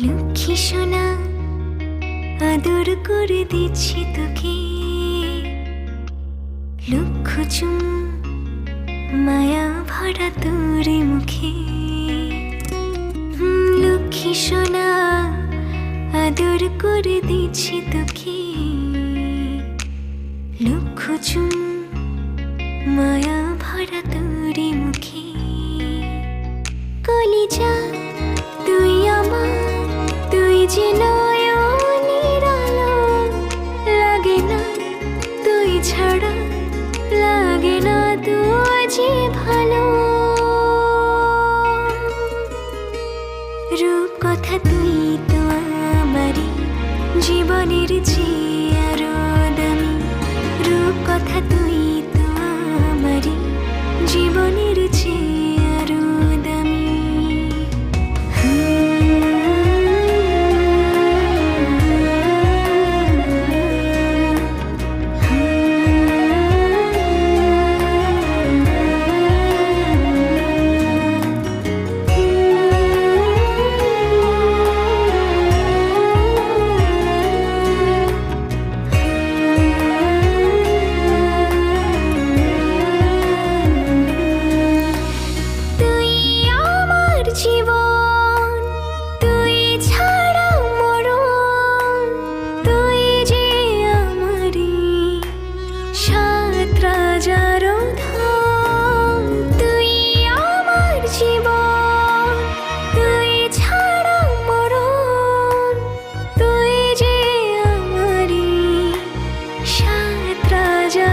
লক্ষ্মী সোনা আদর করে দিচ্ছি তোকে, লক্ষ চুম মায়া ভরা তোর মুখে। লক্ষ্মী সোনা আদর করে দিচ্ছি তোকে, লক্ষ চুম মায়া ভরা তোর মুখে। কলিজা তুই আমার, তুই যে নয়নের আলো, লাগে না তুই ছাড়া, লাগে না তুই যে ভালো। রূপ কথা তুই তো আমারই জীবনের চেয়ে আরো দামি, রূপ কথা তুই তো আমারই জীবনের চেয়ে আরো দামি। জীবন তুই ছাড়া মরণ, তুই যে আমারই সাত রাজার ধন। তুই আমার জীবন তুই ছাড়া মরণ, তুই যে আমারই সাত রাজা